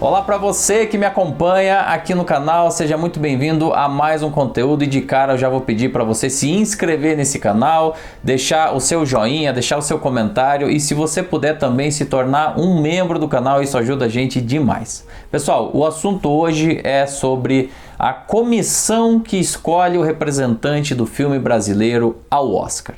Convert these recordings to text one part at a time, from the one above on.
Olá para você que me acompanha aqui no canal, seja muito bem-vindo a mais um conteúdo e de cara eu já vou pedir para você se inscrever nesse canal, deixar o seu joinha, deixar o seu comentário e se você puder também se tornar um membro do canal, isso ajuda a gente demais. Pessoal, o assunto hoje é sobre a comissão que escolhe o representante do filme brasileiro ao Oscar.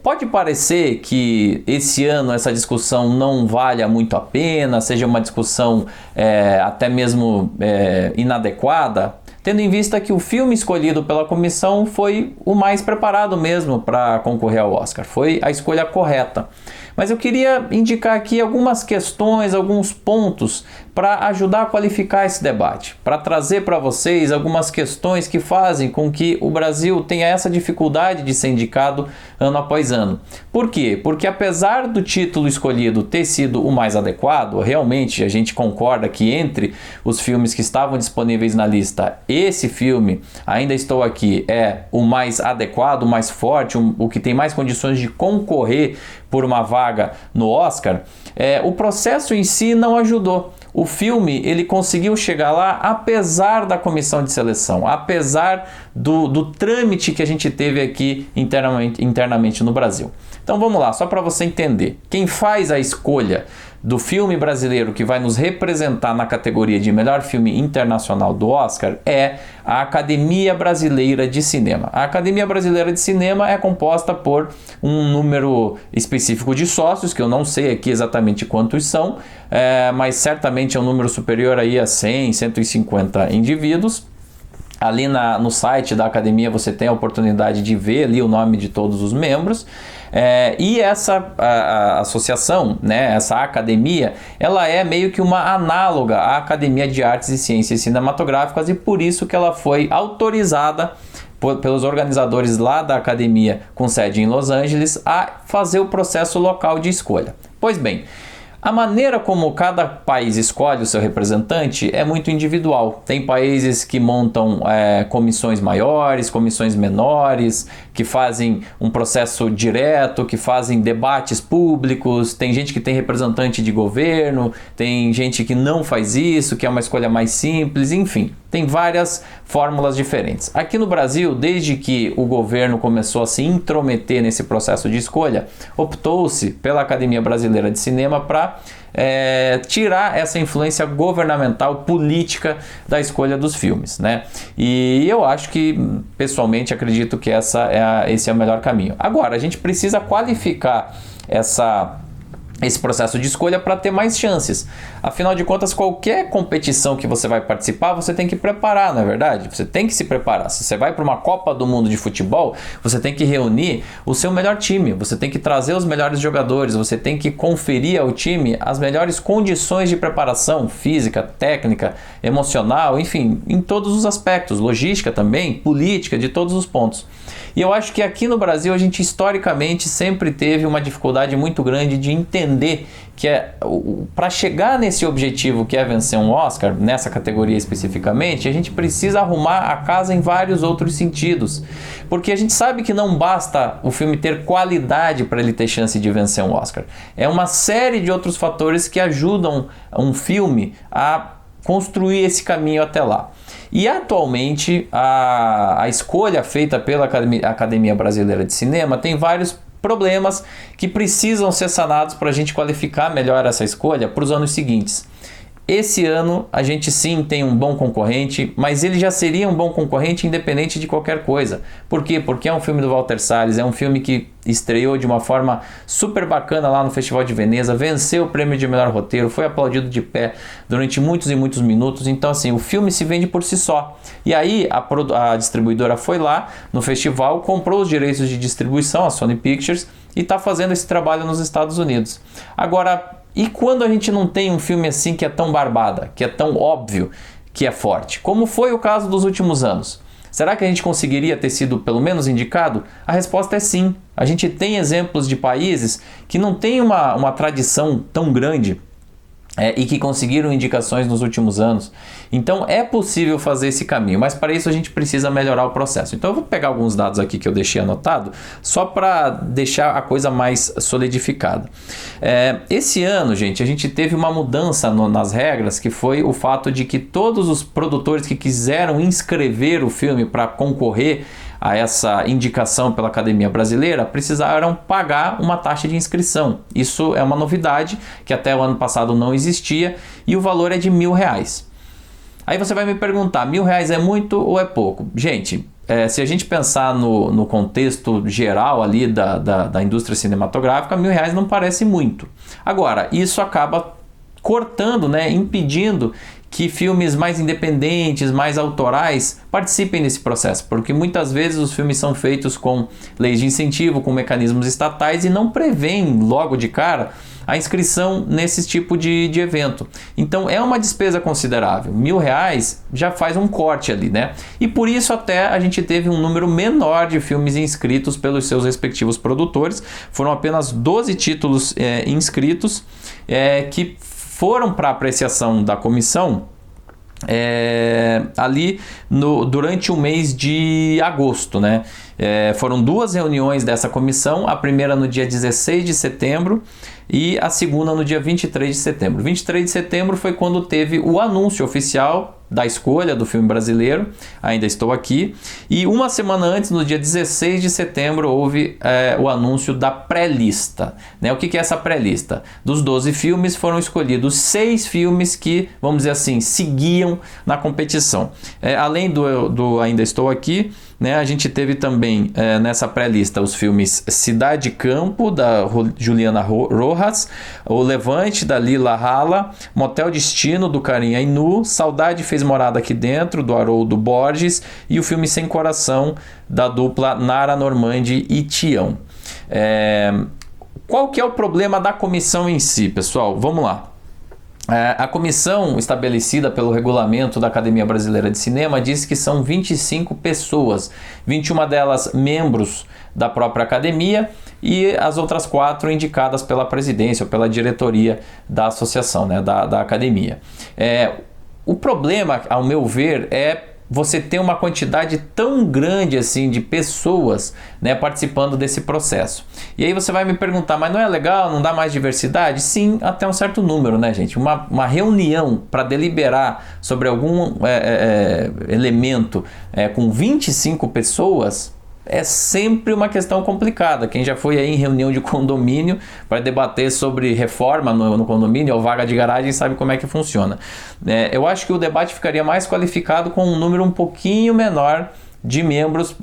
Pode parecer que esse ano essa discussão não valha muito a pena, seja uma discussão até mesmo inadequada, tendo em vista que o filme escolhido pela comissão foi o mais preparado mesmo para concorrer ao Oscar, foi a escolha correta. Mas eu queria indicar aqui algumas questões, alguns pontos para ajudar a qualificar esse debate, para trazer para vocês algumas questões que fazem com que o Brasil tenha essa dificuldade de ser indicado ano após ano. Por quê? Porque apesar do título escolhido ter sido o mais adequado, realmente a gente concorda que entre os filmes que estavam disponíveis na lista, esse filme, Ainda Estou Aqui, é o mais adequado, o mais forte, o que tem mais condições de concorrer por uma vaga no Oscar, o processo em si não ajudou. O filme ele conseguiu chegar lá apesar da comissão de seleção, apesar do trâmite que a gente teve aqui internamente no Brasil. Então vamos lá, só para você entender. Quem faz a escolha do filme brasileiro que vai nos representar na categoria de melhor filme internacional do Oscar é a Academia Brasileira de Cinema. A Academia Brasileira de Cinema é composta por um número específico de sócios, que eu não sei aqui exatamente quantos são, mas certamente é um número superior aí a 100, 150 indivíduos. Ali no site da academia você tem a oportunidade de ver ali o nome de todos os membros. E essa associação, né, essa academia, ela é meio que uma análoga à Academia de Artes e Ciências Cinematográficas e por isso que ela foi autorizada pelos organizadores lá da academia com sede em Los Angeles a fazer o processo local de escolha. Pois bem, a maneira como cada país escolhe o seu representante é muito individual. Tem países que montam comissões maiores, comissões menores, que fazem um processo direto, que fazem debates públicos. Tem gente que tem representante de governo, tem gente que não faz isso, que é uma escolha mais simples, enfim. Tem várias fórmulas diferentes. Aqui no Brasil, desde que o governo começou a se intrometer nesse processo de escolha, optou-se pela Academia Brasileira de Cinema para tirar essa influência governamental, política da escolha dos filmes, né? E eu acho que, pessoalmente, acredito que esse é o melhor caminho. Agora, a gente precisa qualificar esse processo de escolha para ter mais chances. Afinal de contas, qualquer competição que você vai participar, você tem que preparar, não é verdade? Você tem que se preparar. Se você vai para uma Copa do Mundo de futebol, você tem que reunir o seu melhor time, você tem que trazer os melhores jogadores, você tem que conferir ao time as melhores condições de preparação física, técnica, emocional, enfim, em todos os aspectos, logística também, política, de todos os pontos. E eu acho que aqui no Brasil a gente historicamente sempre teve uma dificuldade muito grande de entender que para chegar nesse objetivo que é vencer um Oscar, nessa categoria especificamente, a gente precisa arrumar a casa em vários outros sentidos. Porque a gente sabe que não basta o filme ter qualidade para ele ter chance de vencer um Oscar. É uma série de outros fatores que ajudam um filme a construir esse caminho até lá. E atualmente a escolha feita pela Academia Brasileira de Cinema tem vários problemas que precisam ser sanados para a gente qualificar melhor essa escolha para os anos seguintes. Esse ano a gente sim tem um bom concorrente, mas ele já seria um bom concorrente independente de qualquer coisa. Por quê? Porque é um filme do Walter Salles, é um filme que estreou de uma forma super bacana lá no Festival de Veneza, venceu o prêmio de melhor roteiro, foi aplaudido de pé durante muitos e muitos minutos. Então assim, o filme se vende por si só. E aí a distribuidora foi lá no festival, comprou os direitos de distribuição, a Sony Pictures, e está fazendo esse trabalho nos Estados Unidos. Agora, e quando a gente não tem um filme assim que é tão barbada, que é tão óbvio que é forte, como foi o caso dos últimos anos? Será que a gente conseguiria ter sido pelo menos indicado? A resposta é sim. A gente tem exemplos de países que não têm uma tradição tão grande e que conseguiram indicações nos últimos anos. Então é possível fazer esse caminho, mas para isso a gente precisa melhorar o processo. Então eu vou pegar alguns dados aqui que eu deixei anotado, só para deixar a coisa mais solidificada. Esse ano, gente, a gente teve uma mudança nas regras, que foi o fato de que todos os produtores que quiseram inscrever o filme para concorrer a essa indicação pela Academia Brasileira precisaram pagar uma taxa de inscrição. Isso é uma novidade que até o ano passado não existia e o valor é de R$1.000. Aí você vai me perguntar, R$1.000 é muito ou é pouco? Gente, se a gente pensar no contexto geral ali da indústria cinematográfica, R$1.000 não parece muito. Agora, isso acaba cortando, né, impedindo que filmes mais independentes, mais autorais participem desse processo, porque muitas vezes os filmes são feitos com leis de incentivo, com mecanismos estatais e não prevêem logo de cara a inscrição nesse tipo de evento. Então é uma despesa considerável. R$1.000 já faz um corte ali, né? E por isso até a gente teve um número menor de filmes inscritos pelos seus respectivos produtores. Foram apenas 12 títulos inscritos que foram para apreciação da comissão ali durante o mês de agosto, né? Foram 2 reuniões dessa comissão, a primeira no dia 16 de setembro e a segunda no dia 23 de setembro. 23 de setembro foi quando teve o anúncio oficial da escolha do filme brasileiro, Ainda Estou Aqui, e uma semana antes, no dia 16 de setembro, houve o anúncio da pré-lista, né? O que é essa pré-lista? Dos 12 filmes foram escolhidos 6 filmes que, vamos dizer assim, seguiam na competição. Além do Ainda Estou Aqui, né, a gente teve também nessa pré-lista os filmes Cidade e Campo, da Juliana Rojas, O Levante, da Lila Rala, Motel Destino, do Karim Ainu, Saudade Fez Morada Aqui Dentro, do Haroldo Borges, e o filme Sem Coração, da dupla Nara Normandi e Tião. Qual que é o problema da comissão em si, pessoal? Vamos lá. A comissão estabelecida pelo regulamento da Academia Brasileira de Cinema diz que são 25 pessoas, 21 delas membros da própria academia e as outras 4 indicadas pela presidência ou pela diretoria da associação, né, da academia. O problema, ao meu ver, é você ter uma quantidade tão grande assim de pessoas, né, participando desse processo. E aí você vai me perguntar, mas não é legal, não dá mais diversidade? Sim, até um certo número, né, gente? Uma reunião para deliberar sobre algum elemento com 25 pessoas é sempre uma questão complicada. Quem já foi aí em reunião de condomínio para debater sobre reforma no condomínio ou vaga de garagem sabe como é que funciona. Eu acho que o debate ficaria mais qualificado com um número um pouquinho menor de membros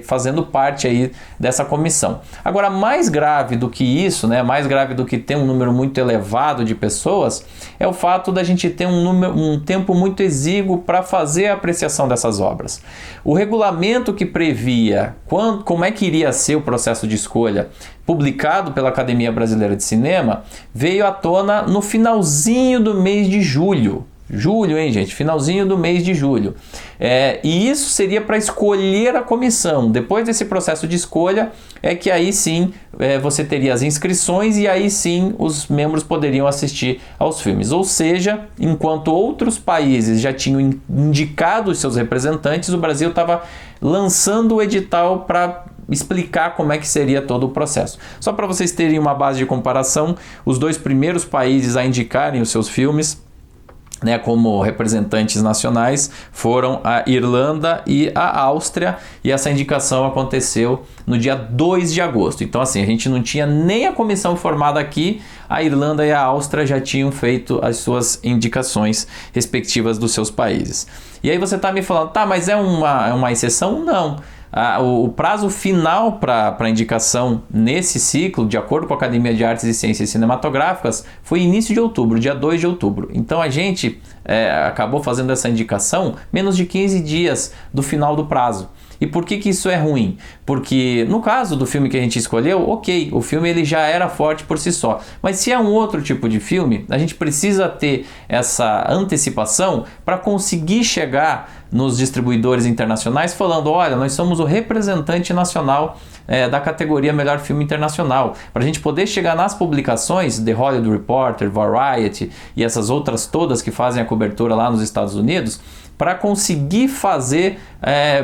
fazendo parte aí dessa comissão. Agora, mais grave do que isso, né, mais grave do que ter um número muito elevado de pessoas, é o fato da gente ter um tempo muito exíguo para fazer a apreciação dessas obras. O regulamento que previa como é que iria ser o processo de escolha, publicado pela Academia Brasileira de Cinema, veio à tona no finalzinho do mês de julho. Julho, hein, gente? Finalzinho do mês de julho. E isso seria para escolher a comissão. Depois desse processo de escolha, é que aí sim você teria as inscrições e aí sim os membros poderiam assistir aos filmes. Ou seja, enquanto outros países já tinham indicado os seus representantes, o Brasil estava lançando o edital para explicar como é que seria todo o processo. Só para vocês terem uma base de comparação, os 2 primeiros países a indicarem os seus filmes, né, como representantes nacionais, foram a Irlanda e a Áustria, e essa indicação aconteceu no dia 2 de agosto. Então assim, a gente não tinha nem a comissão formada aqui, a Irlanda e a Áustria já tinham feito as suas indicações respectivas dos seus países. E aí você está me falando, tá, mas é uma exceção? Não. O prazo final para indicação nesse ciclo, de acordo com a Academia de Artes e Ciências Cinematográficas, foi início de outubro, dia 2 de outubro. Então a gente acabou fazendo essa indicação menos de 15 dias do final do prazo. E por que isso é ruim? Porque no caso do filme que a gente escolheu, ok, o filme ele já era forte por si só. Mas se é um outro tipo de filme, a gente precisa ter essa antecipação para conseguir chegar nos distribuidores internacionais falando, olha, nós somos o representante nacional da categoria Melhor Filme Internacional. Para a gente poder chegar nas publicações, The Hollywood Reporter, Variety e essas outras todas que fazem a cobertura lá nos Estados Unidos, para conseguir fazer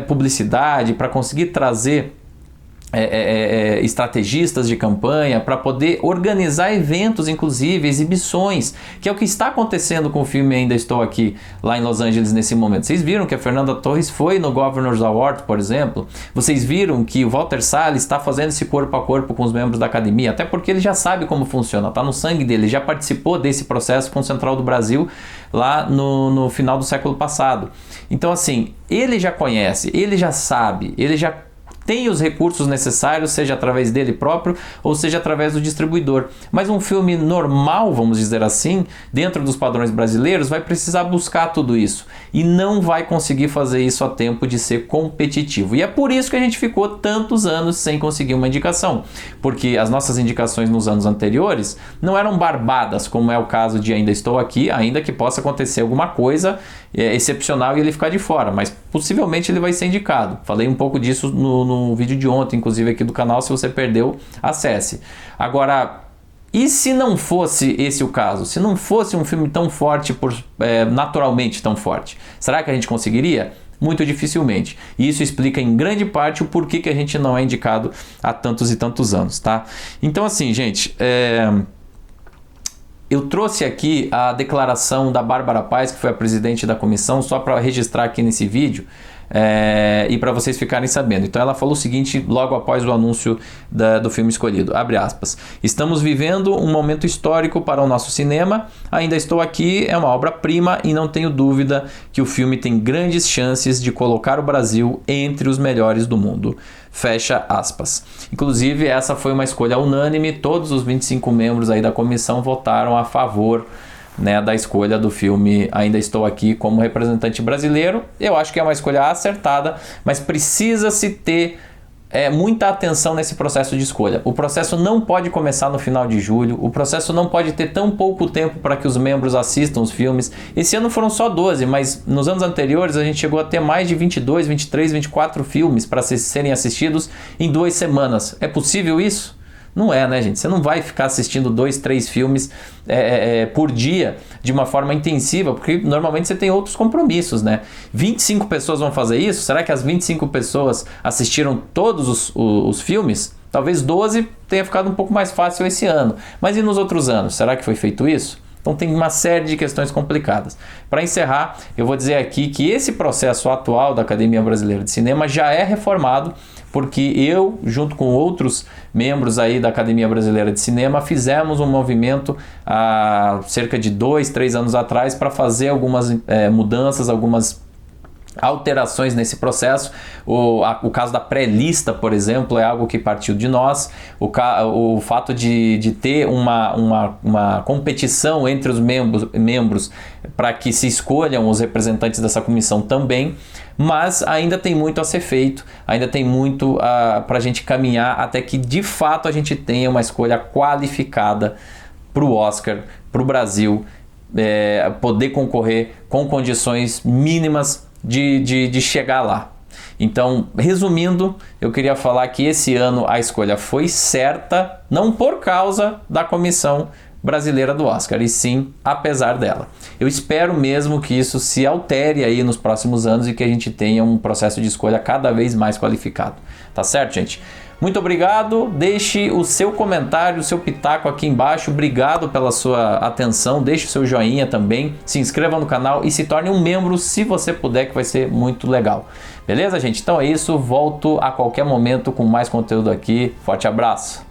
publicidade, para conseguir trazer estrategistas de campanha, para poder organizar eventos, inclusive exibições, que é o que está acontecendo com o filme Ainda Estou Aqui, lá em Los Angeles nesse momento. Vocês viram que a Fernanda Torres foi no Governor's Award, por exemplo? Vocês viram que o Walter Salles está fazendo esse corpo a corpo com os membros da academia, até porque ele já sabe como funciona, está no sangue dele, já participou desse processo com o Central do Brasil lá no final do século passado. Então assim, ele já conhece, ele já sabe, ele já tem os recursos necessários, seja através dele próprio ou seja através do distribuidor. Mas um filme normal, vamos dizer assim, dentro dos padrões brasileiros, vai precisar buscar tudo isso e não vai conseguir fazer isso a tempo de ser competitivo. E é por isso que a gente ficou tantos anos sem conseguir uma indicação, porque as nossas indicações nos anos anteriores não eram barbadas, como é o caso de Ainda Estou Aqui, ainda que possa acontecer alguma coisa excepcional e ele ficar de fora, mas possivelmente ele vai ser indicado. Falei um pouco disso no vídeo de ontem, inclusive aqui do canal, se você perdeu, acesse. Agora, e se não fosse esse o caso? Se não fosse um filme tão forte, naturalmente tão forte, será que a gente conseguiria? Muito dificilmente. E isso explica em grande parte o porquê que a gente não é indicado há tantos e tantos anos, tá? Então assim, gente, eu trouxe aqui a declaração da Bárbara Paz, que foi a presidente da comissão, só para registrar aqui nesse vídeo e para vocês ficarem sabendo. Então ela falou o seguinte logo após o anúncio do filme escolhido, abre aspas: estamos vivendo um momento histórico para o nosso cinema, Ainda Estou Aqui é uma obra-prima e não tenho dúvida que o filme tem grandes chances de colocar o Brasil entre os melhores do mundo. Fecha aspas. Inclusive essa foi uma escolha unânime, todos os 25 membros aí da comissão votaram a favor, né, da escolha do filme Ainda Estou Aqui como representante brasileiro. Eu acho que é uma escolha acertada, mas precisa-se ter muita atenção nesse processo de escolha. O processo não pode começar no final de julho, o processo não pode ter tão pouco tempo para que os membros assistam os filmes. Esse ano foram só 12, mas nos anos anteriores a gente chegou a ter mais de 22, 23, 24 filmes para serem assistidos em 2 semanas. É possível isso? Não é, né, gente? Você não vai ficar assistindo 2, 3 filmes por dia de uma forma intensiva, porque normalmente você tem outros compromissos, né? 25 pessoas vão fazer isso? Será que as 25 pessoas assistiram todos os filmes? Talvez 12 tenha ficado um pouco mais fácil esse ano. Mas e nos outros anos? Será que foi feito isso? Então tem uma série de questões complicadas. Para encerrar, eu vou dizer aqui que esse processo atual da Academia Brasileira de Cinema já é reformado, porque eu, junto com outros membros aí da Academia Brasileira de Cinema, fizemos um movimento há cerca de 2, 3 anos atrás para fazer algumas mudanças, algumas alterações nesse processo. O caso da pré-lista, por exemplo, é algo que partiu de nós. O fato de ter uma competição entre os membros para que se escolham os representantes dessa comissão também, mas ainda tem muito a ser feito, ainda tem muito para a gente caminhar até que de fato a gente tenha uma escolha qualificada para o Oscar, para o Brasil poder concorrer com condições mínimas de chegar lá. Então, resumindo, eu queria falar que esse ano a escolha foi certa, não por causa da Comissão Brasileira do Oscar, e sim apesar dela. Eu espero mesmo que isso se altere aí nos próximos anos e que a gente tenha um processo de escolha cada vez mais qualificado. Tá certo, gente? Muito obrigado, deixe o seu comentário, o seu pitaco aqui embaixo, obrigado pela sua atenção, deixe o seu joinha também, se inscreva no canal e se torne um membro se você puder, que vai ser muito legal. Beleza, gente? Então é isso, volto a qualquer momento com mais conteúdo aqui, forte abraço!